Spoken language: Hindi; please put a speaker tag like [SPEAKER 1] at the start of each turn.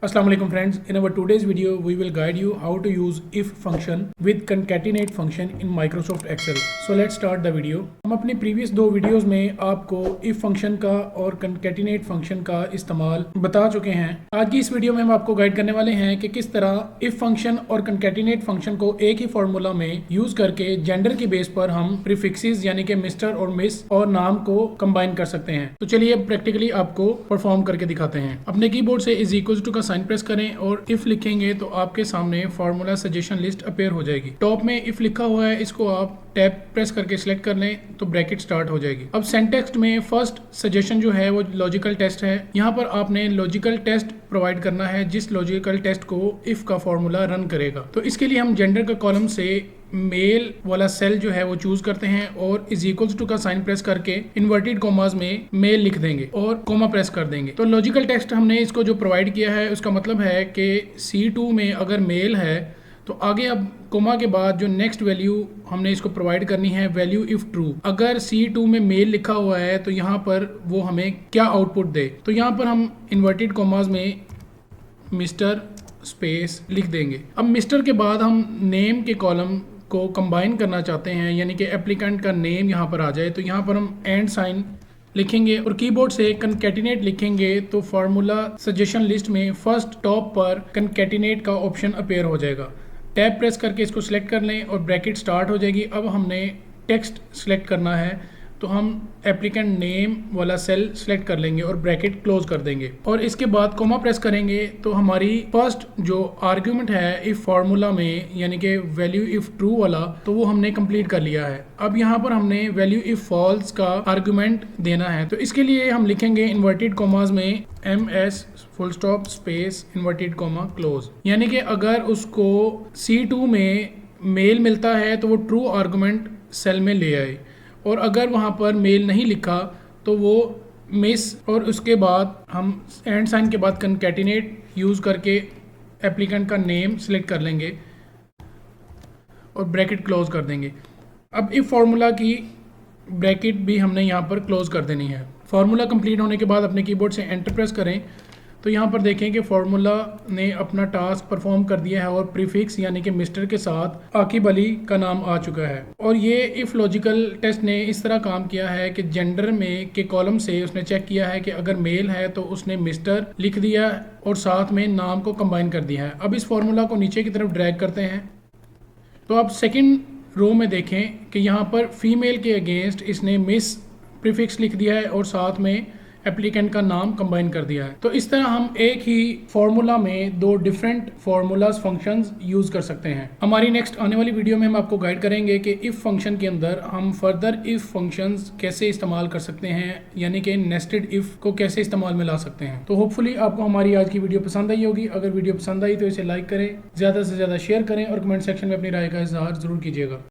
[SPEAKER 1] Assalamu alaikum friends. In our today's video, we will guide you how to use if function with concatenate function in Microsoft Excel. So let's start the video. हम अपनी previous दो videos में आपको if function का और concatenate function का इस्तेमाल बता चुके हैं. आज की इस वीडियो में हम आपको गाइड करने वाले हैं कि किस तरह if function और concatenate function को एक ही फॉर्मूला में यूज करके जेंडर की बेस पर हम प्रीफिक्सेस यानी कि मिस्टर और मिस और नाम को कंबाइन कर सकते हैं. तो चलिए प्रैक्टिकली आपको परफॉर्म करके दिखाते हैं. अपने कीबोर्ड से इज इक्वल टू का साइन प्रेस करें और इफ लिखेंगे तो आपके सामने फॉर्मूला सजेशन लिस्ट अपीयर हो जाएगी. टॉप में इफ लिखा हुआ है, इसको आप टैब प्रेस करके सिलेक्ट कर लें तो ब्रैकेट स्टार्ट हो जाएगी. अब सेंटेक्स्ट में फर्स्ट सजेशन जो है वो लॉजिकल टेस्ट है. यहाँ पर आपने लॉजिकल टेस्ट प्रोवाइड करना है जिस लॉजिकल टेस्ट को इफ का फॉर्मूला रन करेगा. तो इसके लिए हम जेंडर का कॉलम से मेल वाला सेल जो है वो चूज करते हैं और इज इक्वल्स टू का साइन प्रेस करके इन्वर्टेड कॉमास में मेल लिख देंगे और कॉमा प्रेस कर देंगे. तो लॉजिकल टेक्स्ट हमने इसको जो प्रोवाइड किया है उसका मतलब है कि C2 में अगर मेल है तो आगे अब कोमा के बाद जो नेक्स्ट वैल्यू हमने इसको प्रोवाइड करनी है वैल्यू इफ ट्रू. अगर C2 में मेल लिखा हुआ है तो यहाँ पर वो हमें क्या आउटपुट दे. तो यहाँ पर हम इन्वर्टेड कॉमास में मिस्टर स्पेस लिख देंगे. अब मिस्टर के बाद हम नेम के कॉलम को कंबाइन करना चाहते हैं यानी कि एप्लीकेंट का नेम यहाँ पर आ जाए. तो यहाँ पर हम एंड साइन लिखेंगे और कीबोर्ड से कंकैटिनेट लिखेंगे तो फार्मूला सजेशन लिस्ट में फर्स्ट टॉप पर कंकैटिनेट का ऑप्शन अपीयर हो जाएगा. टैब प्रेस करके इसको सिलेक्ट कर लें और ब्रैकेट स्टार्ट हो जाएगी. अब हमने टेक्स्ट सिलेक्ट करना है तो हम एप्लीकेंट नेम वाला सेल सिलेक्ट कर लेंगे और ब्रैकेट क्लोज कर देंगे और इसके बाद कोमा प्रेस करेंगे तो हमारी फर्स्ट जो आर्ग्यूमेंट है इफ फार्मूला में यानी कि वैल्यू इफ ट्रू वाला तो वो हमने कंप्लीट कर लिया है. अब यहाँ पर हमने वैल्यू इफ फॉल्स का आर्ग्यूमेंट देना है. तो इसके लिए हम लिखेंगे इन्वर्टेड कॉमास में MS full stop space inverted comma close. यानी कि अगर उसको C2 में मेल मिलता है तो वो ट्रू आर्ग्यूमेंट सेल में ले आए और अगर वहाँ पर मेल नहीं लिखा तो वो मिस. और उसके बाद हम एंड साइन के बाद कंकैटिनेट यूज़ करके एप्लीकेंट का नेम सिलेक्ट कर लेंगे और ब्रैकेट क्लोज कर देंगे. अब इफ फार्मूला की ब्रैकेट भी हमने यहाँ पर क्लोज कर देनी है. फार्मूला कंप्लीट होने के बाद अपने कीबोर्ड से एंटर प्रेस करें तो यहाँ पर देखें कि फार्मूला ने अपना टास्क परफॉर्म कर दिया है और प्रीफिक्स यानी कि मिस्टर के साथ आकिब अली का नाम आ चुका है. और ये इफ लॉजिकल टेस्ट ने इस तरह काम किया है कि जेंडर में के कॉलम से उसने चेक किया है कि अगर मेल है तो उसने मिस्टर लिख दिया और साथ में नाम को कंबाइन कर दिया है. अब इस फार्मूला को नीचे की तरफ ड्रैग करते हैं तो आप सेकेंड रो में देखें कि यहाँ पर फीमेल के अगेंस्ट इसने मिस प्रीफिक्स लिख दिया है और साथ में एप्लीकेंट का नाम कंबाइन कर दिया है. तो इस तरह हम एक ही फॉर्मूला में दो डिफरेंट फॉर्मूलाज फंक्शंस यूज कर सकते हैं. हमारी नेक्स्ट आने वाली वीडियो में हम आपको गाइड करेंगे कि इफ फंक्शन के अंदर हम फर्दर इफ फंक्शंस कैसे इस्तेमाल कर सकते हैं यानी कि नेस्टेड इफ को कैसे इस्तेमाल में ला सकते हैं. तो होपफुली आपको हमारी आज की वीडियो पसंद आई होगी. अगर वीडियो पसंद आई तो इसे लाइक करें, ज़्यादा से ज़्यादा शेयर करें और कमेंट सेक्शन में अपनी राय का इजहार ज़रूर कीजिएगा.